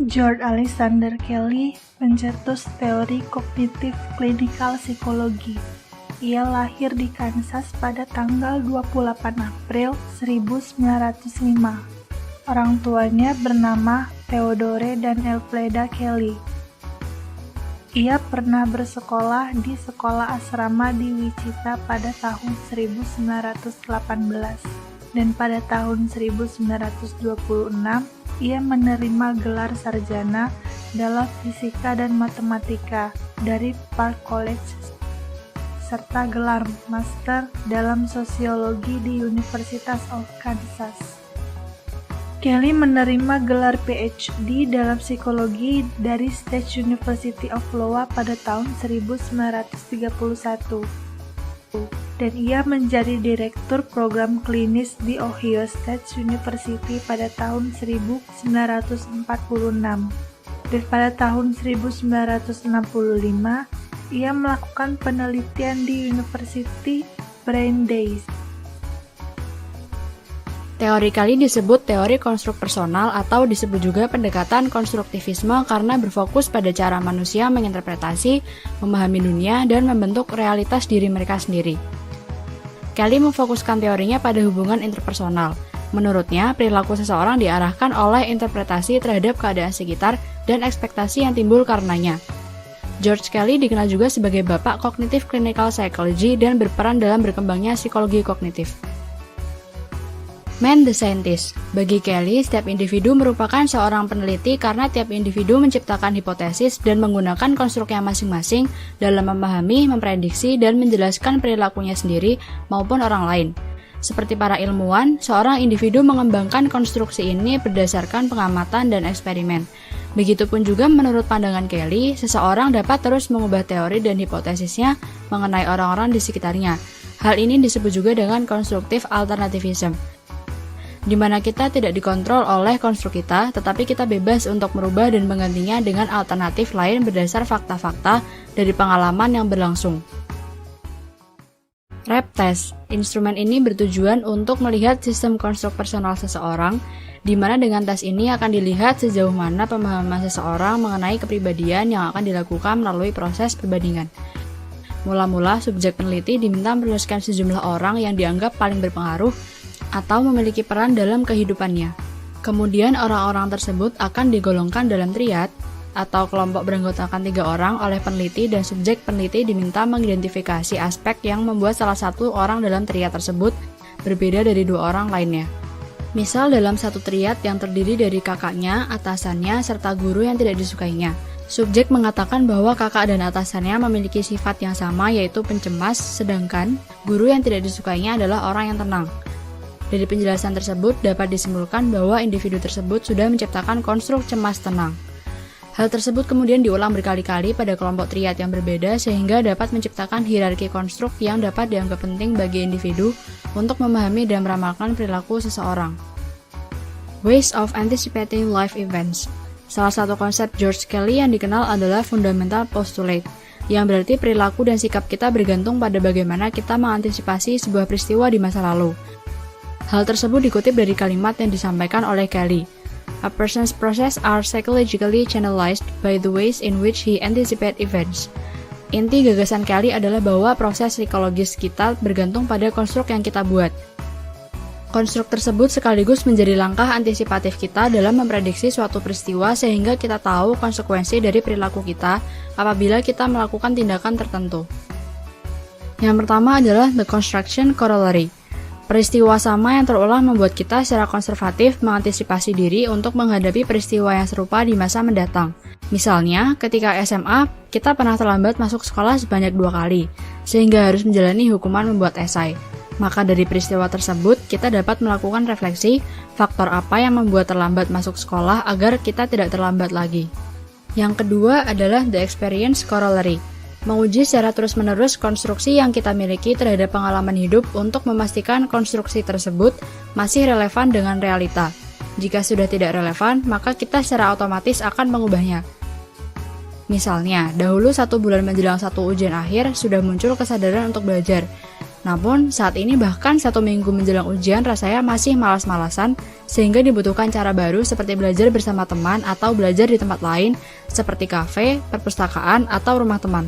George Alexander Kelly, pencetus teori kognitif klinikal psikologi. Ia lahir di Kansas pada tanggal 28 April 1905. Orang tuanya bernama Theodore dan Elfreda Kelly. Ia pernah bersekolah di sekolah asrama di Wichita pada tahun 1918 dan pada tahun 1926 ia menerima gelar sarjana dalam fisika dan matematika dari Park College serta gelar master dalam sosiologi di University of Kansas. Kelly menerima gelar PhD dalam psikologi dari State University of Iowa pada tahun 1931. Dan ia menjadi direktur program klinis di Ohio State University pada tahun 1946. Dan pada tahun 1965, ia melakukan penelitian di University Brandeis. Teori Kelly disebut teori konstruk personal atau disebut juga pendekatan konstruktivisme karena berfokus pada cara manusia menginterpretasi, memahami dunia, dan membentuk realitas diri mereka sendiri. Kelly memfokuskan teorinya pada hubungan interpersonal. Menurutnya, perilaku seseorang diarahkan oleh interpretasi terhadap keadaan sekitar dan ekspektasi yang timbul karenanya. George Kelly dikenal juga sebagai bapak kognitif clinical psychology dan berperan dalam berkembangnya psikologi kognitif. Man the Scientist. Bagi Kelly, setiap individu merupakan seorang peneliti karena tiap individu menciptakan hipotesis dan menggunakan konstruknya masing-masing dalam memahami, memprediksi, dan menjelaskan perilakunya sendiri maupun orang lain. Seperti para ilmuwan, seorang individu mengembangkan konstruksi ini berdasarkan pengamatan dan eksperimen. Begitupun juga menurut pandangan Kelly, seseorang dapat terus mengubah teori dan hipotesisnya mengenai orang-orang di sekitarnya. Hal ini disebut juga dengan konstruktif alternativism, di mana kita tidak dikontrol oleh konstruk kita, tetapi kita bebas untuk merubah dan menggantinya dengan alternatif lain berdasar fakta-fakta dari pengalaman yang berlangsung. Rep test. Instrumen ini bertujuan untuk melihat sistem konstruk personal seseorang, di mana dengan tes ini akan dilihat sejauh mana pemahaman seseorang mengenai kepribadian yang akan dilakukan melalui proses perbandingan. Mula-mula, subjek peneliti diminta menuliskan sejumlah orang yang dianggap paling berpengaruh atau memiliki peran dalam kehidupannya. Kemudian orang-orang tersebut akan digolongkan dalam triad atau kelompok beranggotakan 3 orang oleh peneliti dan subjek peneliti diminta mengidentifikasi aspek yang membuat salah satu orang dalam triad tersebut berbeda dari 2 orang lainnya. Misal dalam satu triad yang terdiri dari kakaknya, atasannya, serta guru yang tidak disukainya. Subjek mengatakan bahwa kakak dan atasannya memiliki sifat yang sama yaitu pencemas, sedangkan guru yang tidak disukainya adalah orang yang tenang. Dari penjelasan tersebut dapat disimpulkan bahwa individu tersebut sudah menciptakan konstruk cemas tenang. Hal tersebut kemudian diulang berkali-kali pada kelompok triad yang berbeda sehingga dapat menciptakan hierarki konstruk yang dapat dianggap penting bagi individu untuk memahami dan meramalkan perilaku seseorang. Ways of anticipating life events. Salah satu konsep George Kelly yang dikenal adalah fundamental postulate, yang berarti perilaku dan sikap kita bergantung pada bagaimana kita mengantisipasi sebuah peristiwa di masa lalu. Hal tersebut dikutip dari kalimat yang disampaikan oleh Kelly. A person's process are psychologically channelized by the ways in which he anticipate events. Inti gagasan Kelly adalah bahwa proses psikologis kita bergantung pada konstruk yang kita buat. Konstruk tersebut sekaligus menjadi langkah antisipatif kita dalam memprediksi suatu peristiwa sehingga kita tahu konsekuensi dari perilaku kita apabila kita melakukan tindakan tertentu. Yang pertama adalah the construction corollary. Peristiwa sama yang terulang membuat kita secara konservatif mengantisipasi diri untuk menghadapi peristiwa yang serupa di masa mendatang. Misalnya, ketika SMA, kita pernah terlambat masuk sekolah sebanyak 2 kali, sehingga harus menjalani hukuman membuat esai. Maka dari peristiwa tersebut, kita dapat melakukan refleksi faktor apa yang membuat terlambat masuk sekolah agar kita tidak terlambat lagi. Yang kedua adalah the experience corollary. Menguji secara terus-menerus konstruksi yang kita miliki terhadap pengalaman hidup untuk memastikan konstruksi tersebut masih relevan dengan realita. Jika sudah tidak relevan, maka kita secara otomatis akan mengubahnya. Misalnya, dahulu 1 bulan menjelang satu ujian akhir sudah muncul kesadaran untuk belajar. Namun, saat ini bahkan 1 minggu menjelang ujian rasanya masih malas-malasan, sehingga dibutuhkan cara baru seperti belajar bersama teman atau belajar di tempat lain, seperti kafe, perpustakaan, atau rumah teman.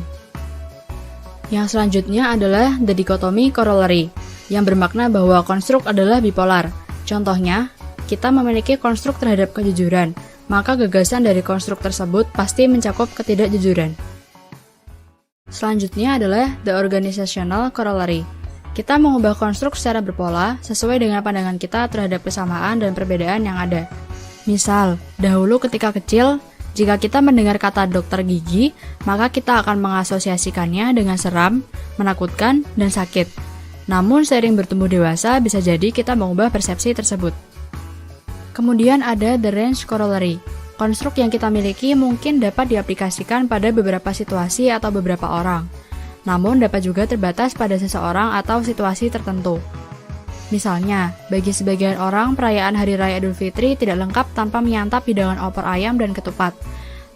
Yang selanjutnya adalah the dichotomy corollary, yang bermakna bahwa konstruk adalah bipolar. Contohnya, kita memiliki konstruk terhadap kejujuran, maka gagasan dari konstruk tersebut pasti mencakup ketidakjujuran. Selanjutnya adalah the organizational corollary. Kita mengubah konstruk secara berpola sesuai dengan pandangan kita terhadap kesamaan dan perbedaan yang ada. Misal, dahulu ketika kecil, jika kita mendengar kata dokter gigi, maka kita akan mengasosiasikannya dengan seram, menakutkan, dan sakit. Namun seiring bertumbuh dewasa, bisa jadi kita mengubah persepsi tersebut. Kemudian ada the range corollary. Konstruk yang kita miliki mungkin dapat diaplikasikan pada beberapa situasi atau beberapa orang, namun dapat juga terbatas pada seseorang atau situasi tertentu. Misalnya, bagi sebagian orang, perayaan Hari Raya Idul Fitri tidak lengkap tanpa menyantap hidangan opor ayam dan ketupat.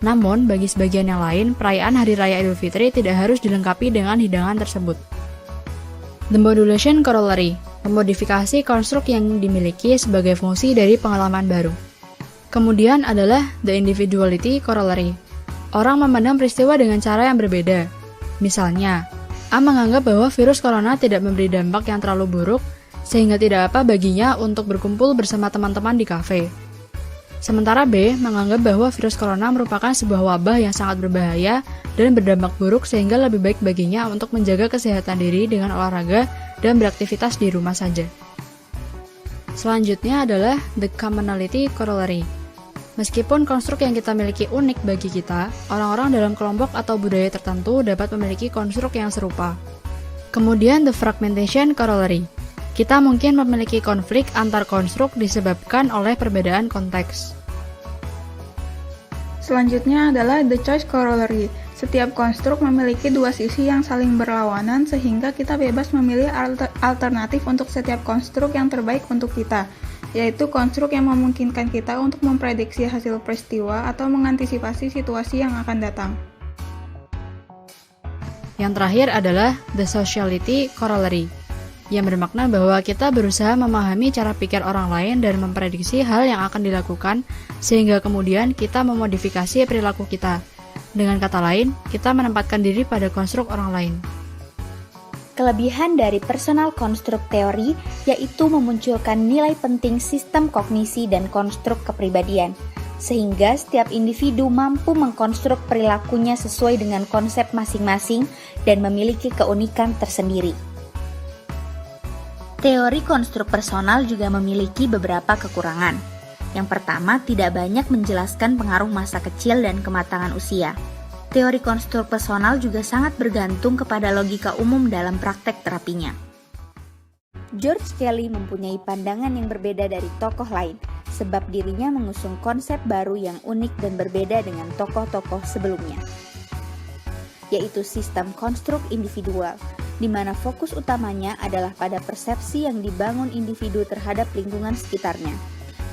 Namun, bagi sebagian yang lain, perayaan Hari Raya Idul Fitri tidak harus dilengkapi dengan hidangan tersebut. The modulation corollary, memodifikasi konstruk yang dimiliki sebagai fungsi dari pengalaman baru. Kemudian adalah the individuality corollary. Orang memandang peristiwa dengan cara yang berbeda. Misalnya, A menganggap bahwa virus corona tidak memberi dampak yang terlalu buruk, sehingga tidak apa baginya untuk berkumpul bersama teman-teman di kafe. Sementara B menganggap bahwa virus corona merupakan sebuah wabah yang sangat berbahaya dan berdampak buruk sehingga lebih baik baginya untuk menjaga kesehatan diri dengan olahraga dan beraktivitas di rumah saja. Selanjutnya adalah the commonality corollary. Meskipun konstruk yang kita miliki unik bagi kita, orang-orang dalam kelompok atau budaya tertentu dapat memiliki konstruk yang serupa. Kemudian the fragmentation corollary. Kita mungkin memiliki konflik antar konstruk disebabkan oleh perbedaan konteks. Selanjutnya adalah the choice corollary. Setiap konstruk memiliki dua sisi yang saling berlawanan sehingga kita bebas memilih alternatif untuk setiap konstruk yang terbaik untuk kita, yaitu konstruk yang memungkinkan kita untuk memprediksi hasil peristiwa atau mengantisipasi situasi yang akan datang. Yang terakhir adalah the sociality corollary, yang bermakna bahwa kita berusaha memahami cara pikir orang lain dan memprediksi hal yang akan dilakukan, sehingga kemudian kita memodifikasi perilaku kita. Dengan kata lain, kita menempatkan diri pada konstruk orang lain. Kelebihan dari personal construct teori yaitu memunculkan nilai penting sistem kognisi dan konstruk kepribadian, sehingga setiap individu mampu mengkonstruk perilakunya sesuai dengan konsep masing-masing dan memiliki keunikan tersendiri. Teori konstruk personal juga memiliki beberapa kekurangan. Yang pertama, tidak banyak menjelaskan pengaruh masa kecil dan kematangan usia. Teori konstruk personal juga sangat bergantung kepada logika umum dalam praktek terapinya. George Kelly mempunyai pandangan yang berbeda dari tokoh lain, sebab dirinya mengusung konsep baru yang unik dan berbeda dengan tokoh-tokoh sebelumnya, yaitu sistem konstruk individual, di mana fokus utamanya adalah pada persepsi yang dibangun individu terhadap lingkungan sekitarnya,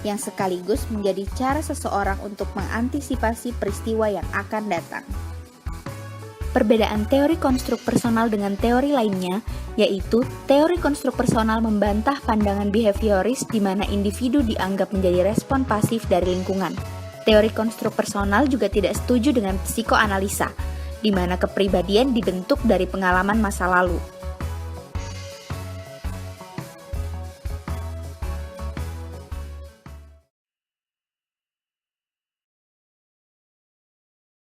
yang sekaligus menjadi cara seseorang untuk mengantisipasi peristiwa yang akan datang. Perbedaan teori konstruk personal dengan teori lainnya, yaitu teori konstruk personal membantah pandangan behavioris di mana individu dianggap menjadi respon pasif dari lingkungan. Teori konstruk personal juga tidak setuju dengan psikoanalisa, di mana kepribadian dibentuk dari pengalaman masa lalu.